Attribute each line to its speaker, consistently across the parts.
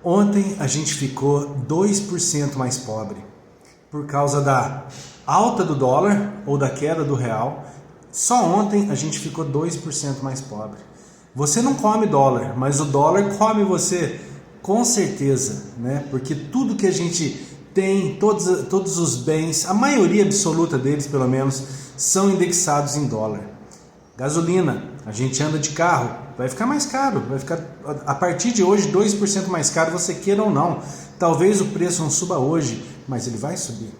Speaker 1: Ontem a gente ficou 2% mais pobre por causa da alta do dólar ou da queda do real. Só ontem a gente ficou 2% mais pobre. Você não come dólar, mas o dólar come você com certeza, né? Porque tudo que a gente tem, todos os bens, a maioria absoluta deles pelo menos, são indexados em dólar. Gasolina, a gente anda de carro, vai ficar mais caro, vai ficar a partir de hoje 2% mais caro, você queira ou não. Talvez o preço não suba hoje, mas ele vai subir.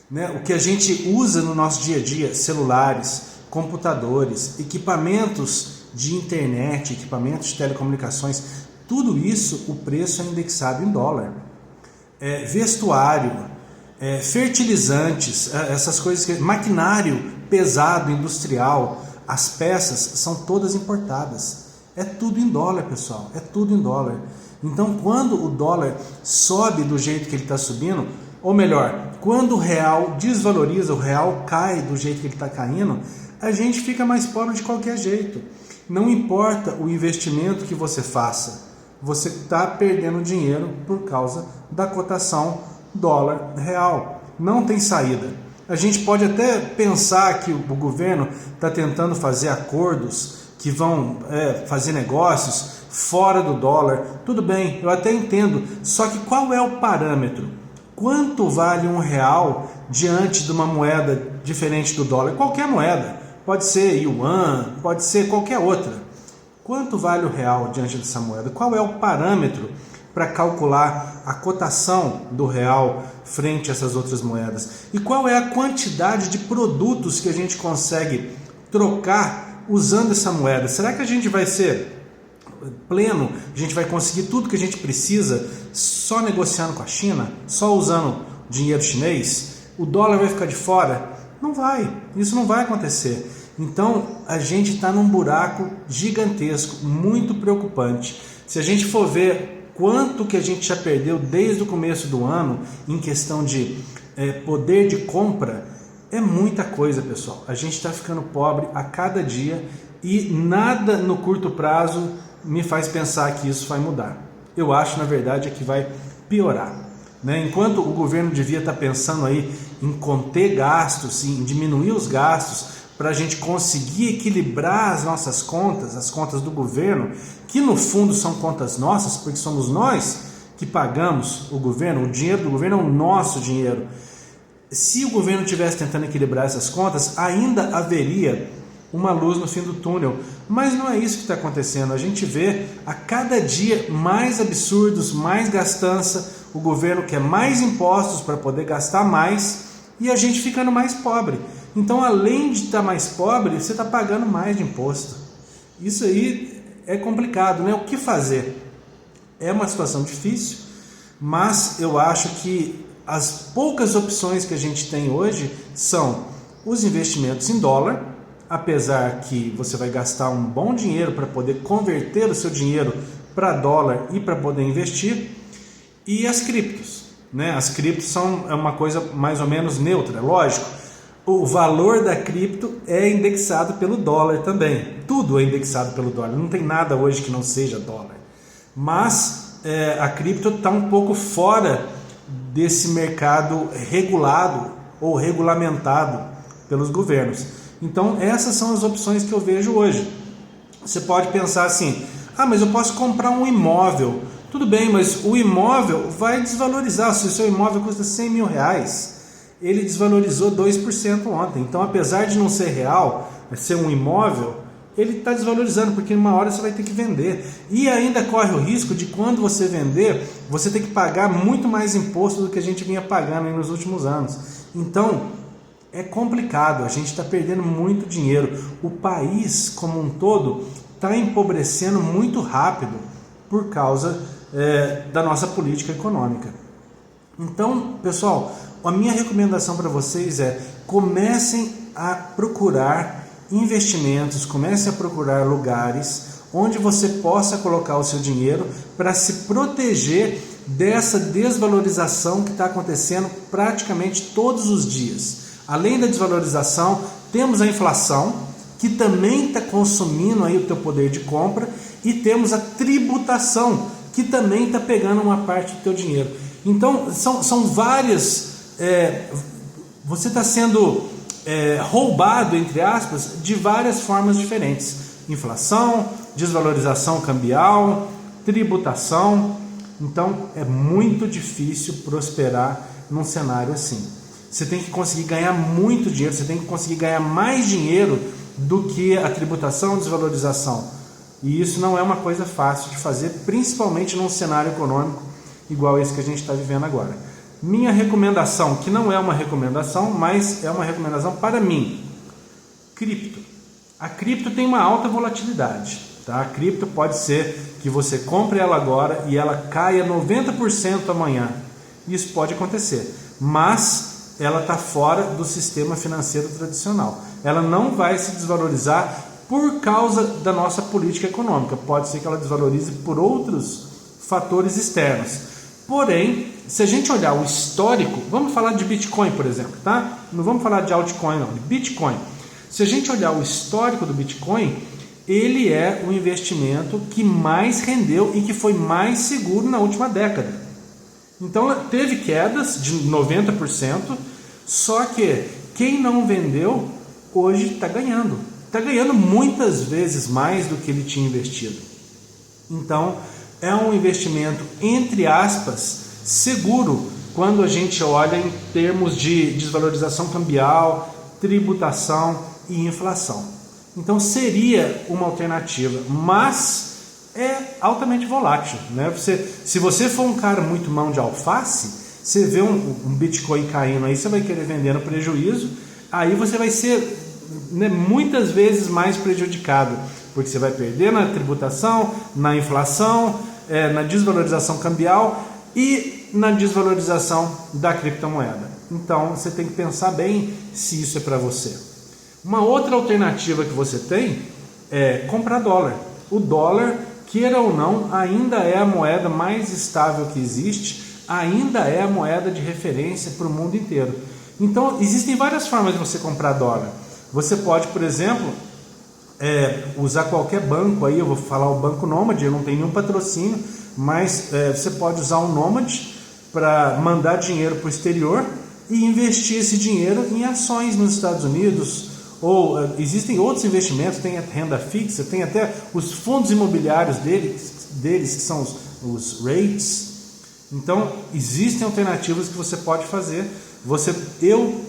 Speaker 1: Né? O que a gente usa no nosso dia a dia, celulares, computadores, equipamentos de internet, equipamentos de telecomunicações, tudo isso o preço é indexado em dólar. Vestuário, fertilizantes, essas coisas, maquinário pesado, industrial, as peças são todas importadas. É tudo em dólar, pessoal, é tudo em dólar. Então, quando o dólar sobe do jeito que ele está subindo, ou melhor, quando o real desvaloriza, o real cai do jeito que ele está caindo, a gente fica mais pobre de qualquer jeito. Não importa o investimento que você faça, você está perdendo dinheiro por causa da cotação dólar-real. Não tem saída. A gente pode até pensar que o governo está tentando fazer acordos que vão fazer negócios fora do dólar. Tudo bem, eu até entendo. Só que qual é o parâmetro? Quanto vale um real diante de uma moeda diferente do dólar? Qualquer moeda. Pode ser yuan, pode ser qualquer outra. Quanto vale o real diante dessa moeda? Qual é o parâmetro para calcular a cotação do real frente a essas outras moedas? E qual é a quantidade de produtos que a gente consegue trocar usando essa moeda? Será que a gente vai ser pleno? A gente vai conseguir tudo que a gente precisa só negociando com a China? Só usando dinheiro chinês? O dólar vai ficar de fora? Não vai, isso não vai acontecer. Então a gente está num buraco gigantesco, muito preocupante. Se a gente for ver quanto que a gente já perdeu desde o começo do ano em questão de poder de compra, é muita coisa, pessoal. A gente está ficando pobre a cada dia e nada no curto prazo me faz pensar que isso vai mudar. Eu acho, na verdade, que vai piorar. Né? Enquanto o governo devia estar pensando aí em conter gastos, em diminuir os gastos, para a gente conseguir equilibrar as nossas contas, as contas do governo, que no fundo são contas nossas, porque somos nós que pagamos o governo, o dinheiro do governo é o nosso dinheiro. Se o governo estivesse tentando equilibrar essas contas, ainda haveria uma luz no fim do túnel, mas não é isso que está acontecendo. A gente vê a cada dia mais absurdos, mais gastança, o governo quer mais impostos para poder gastar mais e a gente ficando mais pobre. Então, além de estar mais pobre, você está pagando mais de imposto. Isso aí é complicado, né? O que fazer? É uma situação difícil, mas eu acho que as poucas opções que a gente tem hoje são os investimentos em dólar, apesar que você vai gastar um bom dinheiro para poder converter o seu dinheiro para dólar e para poder investir, e as criptos. Né? As criptos são uma coisa mais ou menos neutra, lógico. O valor da cripto é indexado pelo dólar também. Tudo é indexado pelo dólar. Não tem nada hoje que não seja dólar. Mas a cripto está um pouco fora desse mercado regulado ou regulamentado pelos governos. Então essas são as opções que eu vejo hoje. Você pode pensar assim, mas eu posso comprar um imóvel. Tudo bem, mas o imóvel vai desvalorizar. Se o seu imóvel custa 100 mil reais, ele desvalorizou 2% ontem. Então, apesar de não ser real, ser um imóvel, ele está desvalorizando, porque uma hora você vai ter que vender. E ainda corre o risco de, quando você vender, você ter que pagar muito mais imposto do que a gente vinha pagando nos últimos anos. Então, é complicado, a gente está perdendo muito dinheiro. O país, como um todo, está empobrecendo muito rápido por causa da nossa política econômica. Então, pessoal, a minha recomendação para vocês é: comecem a procurar investimentos, comecem a procurar lugares onde você possa colocar o seu dinheiro para se proteger dessa desvalorização que está acontecendo praticamente todos os dias. Além da desvalorização, temos a inflação, que também está consumindo aí o teu poder de compra, e temos a tributação, que também está pegando uma parte do teu dinheiro. Então, são várias... você está sendo roubado, entre aspas, de várias formas diferentes. Inflação, desvalorização cambial, tributação. Então, é muito difícil prosperar num cenário assim. Você tem que conseguir ganhar muito dinheiro, você tem que conseguir ganhar mais dinheiro do que a tributação, desvalorização. E isso não é uma coisa fácil de fazer, principalmente num cenário econômico igual esse que a gente está vivendo agora. Minha recomendação, que não é uma recomendação, mas é uma recomendação para mim: cripto. A cripto tem uma alta volatilidade. Tá? A cripto pode ser que você compre ela agora e ela caia 90% amanhã. Isso pode acontecer, mas ela está fora do sistema financeiro tradicional. Ela não vai se desvalorizar por causa da nossa política econômica. Pode ser que ela desvalorize por outros fatores externos. Porém, se a gente olhar o histórico, vamos falar de Bitcoin, por exemplo, tá? Não vamos falar de altcoin, não, de Bitcoin. Se a gente olhar o histórico do Bitcoin, ele é o investimento que mais rendeu e que foi mais seguro na última década. Então, teve quedas de 90%, só que quem não vendeu, hoje está ganhando. Está ganhando muitas vezes mais do que ele tinha investido. Então, é um investimento, entre aspas, seguro, quando a gente olha em termos de desvalorização cambial, tributação e inflação. Então, seria uma alternativa, mas é altamente volátil, né? Se você for um cara muito mão de alface, você vê um Bitcoin caindo aí, você vai querer vender no prejuízo, aí você vai ser, né, muitas vezes mais prejudicado, porque você vai perder na tributação, na inflação, na desvalorização cambial e na desvalorização da criptomoeda. Então você tem que pensar bem se isso é para você. Uma outra alternativa que você tem é comprar dólar. O dólar, queira ou não, ainda é a moeda mais estável que existe, ainda é a moeda de referência para o mundo inteiro. Então, existem várias formas de você comprar dólar. Você pode, por exemplo, usar qualquer banco, aí eu vou falar o Banco Nômade, eu não tenho nenhum patrocínio, mas você pode usar o Nômade para mandar dinheiro para o exterior e investir esse dinheiro em ações nos Estados Unidos, ou existem outros investimentos, tem a renda fixa, tem até os fundos imobiliários deles que são os REITs. Então, existem alternativas que você pode fazer. Eu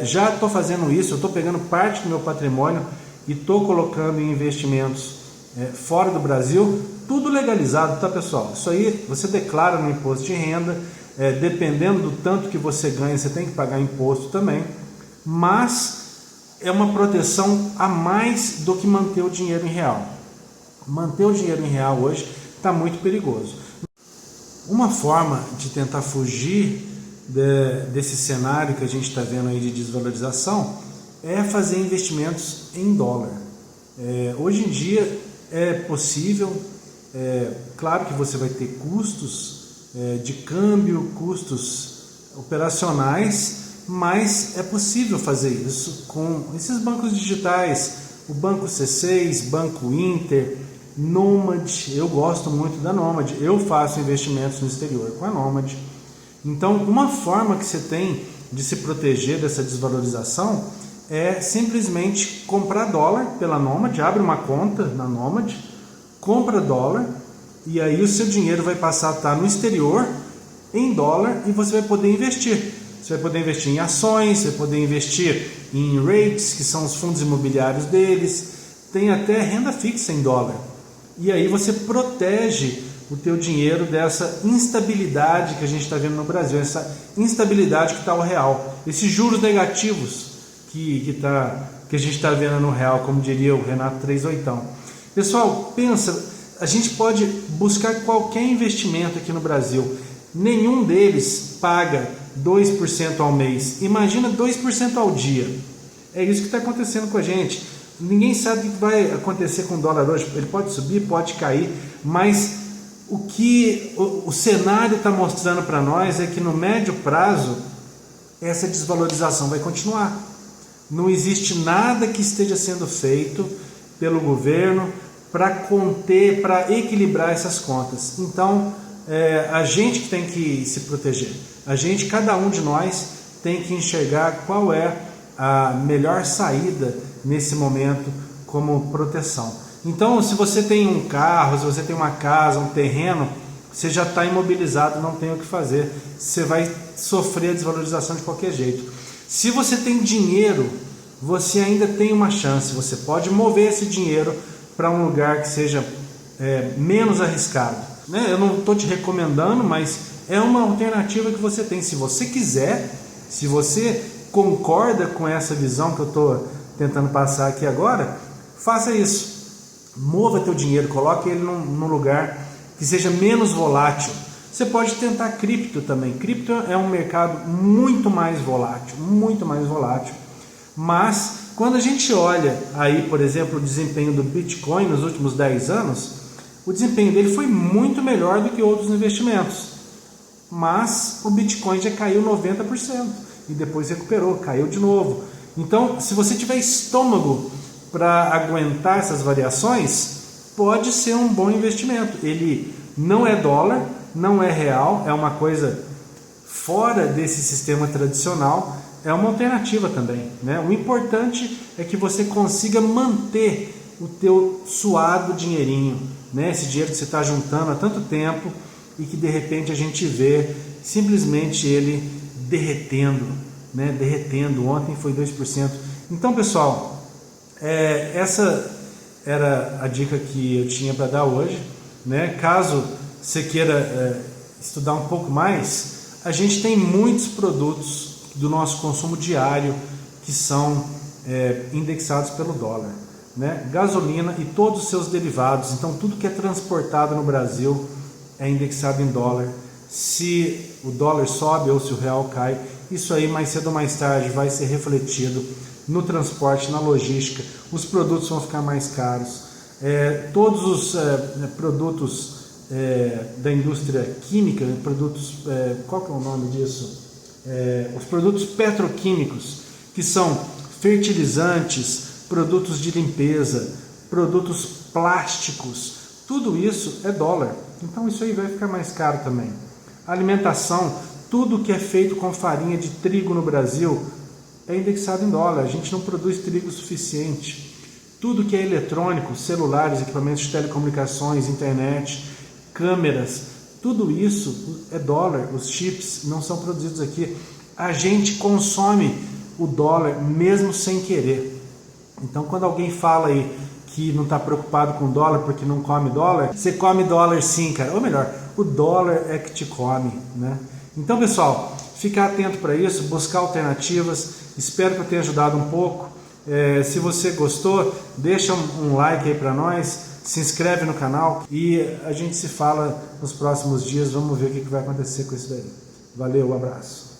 Speaker 1: já estou fazendo isso, eu estou pegando parte do meu patrimônio e estou colocando em investimentos fora do Brasil, tudo legalizado, tá, pessoal? Isso aí você declara no imposto de renda, dependendo do tanto que você ganha, você tem que pagar imposto também, mas é uma proteção a mais do que manter o dinheiro em real. Manter o dinheiro em real hoje está muito perigoso. Uma forma de tentar fugir desse cenário que a gente está vendo aí de desvalorização é fazer investimentos em dólar. Hoje em dia é possível, claro que você vai ter custos de câmbio, custos operacionais, mas é possível fazer isso com esses bancos digitais, o Banco C6, Banco Inter, Nômade. Eu gosto muito da Nômade, eu faço investimentos no exterior com a Nômade. Então, uma forma que você tem de se proteger dessa desvalorização é simplesmente comprar dólar pela Nômade, abre uma conta na Nômade, compra dólar e aí o seu dinheiro vai passar a estar no exterior em dólar e você vai poder investir. Você vai poder investir em ações, você vai poder investir em REITs, que são os fundos imobiliários deles, tem até renda fixa em dólar. E aí você protege o teu dinheiro dessa instabilidade que a gente está vendo no Brasil, essa instabilidade que está o real, esses juros negativos que a gente está vendo no real, como diria o Renato 38. Pessoal, pensa, a gente pode buscar qualquer investimento aqui no Brasil, nenhum deles paga 2% ao mês, imagina 2% ao dia. É isso que está acontecendo com a gente. Ninguém sabe o que vai acontecer com o dólar hoje, ele pode subir, pode cair, mas o que o cenário está mostrando para nós é que no médio prazo essa desvalorização vai continuar. Não existe nada que esteja sendo feito pelo governo para conter, para equilibrar essas contas. Então, a gente que tem que se proteger. Cada um de nós tem que enxergar qual é a melhor saída nesse momento como proteção. Então, se você tem um carro, se você tem uma casa, um terreno, você já está imobilizado, não tem o que fazer. Você vai sofrer a desvalorização de qualquer jeito. Se você tem dinheiro, você ainda tem uma chance. Você pode mover esse dinheiro para um lugar que seja menos arriscado. Eu não estou te recomendando, mas é uma alternativa que você tem. Se você quiser, se você concorda com essa visão que eu estou tentando passar aqui agora, faça isso. Mova teu dinheiro, coloque ele num lugar que seja menos volátil. Você pode tentar cripto também. Cripto é um mercado muito mais volátil, mas quando a gente olha aí, por exemplo, o desempenho do Bitcoin nos últimos 10 anos, o desempenho dele foi muito melhor do que outros investimentos, mas o Bitcoin já caiu 90% e depois recuperou, caiu de novo. Então, se você tiver estômago para aguentar essas variações, pode ser um bom investimento. Ele não é dólar, não é real, é uma coisa fora desse sistema tradicional, é uma alternativa também, né? O importante é que você consiga manter o teu suado dinheirinho, né? Esse dinheiro que você está juntando há tanto tempo e que de repente a gente vê simplesmente ele derretendo, né? Derretendo. Ontem foi 2%. Então, pessoal, essa era a dica que eu tinha para dar hoje, né? Caso você queira estudar um pouco mais, a gente tem muitos produtos do nosso consumo diário que são indexados pelo dólar, né? Gasolina e todos os seus derivados. Então, tudo que é transportado no Brasil é indexado em dólar. Se o dólar sobe ou se o real cai, isso aí mais cedo ou mais tarde vai ser refletido no transporte, na logística. Os produtos vão ficar mais caros. Todos os produtos da indústria química, produtos, qual que é o nome disso? Os produtos petroquímicos, que são fertilizantes, produtos de limpeza, produtos plásticos, tudo isso é dólar. Então isso aí vai ficar mais caro também. Alimentação, tudo que é feito com farinha de trigo no Brasil é indexado em dólar. A gente não produz trigo suficiente. Tudo que é eletrônico, celulares, equipamentos de telecomunicações, internet, câmeras, tudo isso é dólar. Os chips não são produzidos aqui. A gente consome o dólar mesmo sem querer. Então, quando alguém fala aí que não está preocupado com dólar porque não come dólar, você come dólar sim, cara. Ou melhor, o dólar é que te come, né? Então, pessoal, ficar atento para isso, buscar alternativas. Espero que eu tenha ajudado um pouco. Se você gostou, deixa um like aí para nós, se inscreve no canal e a gente se fala nos próximos dias. Vamos ver o que vai acontecer com isso daí. Valeu, um abraço.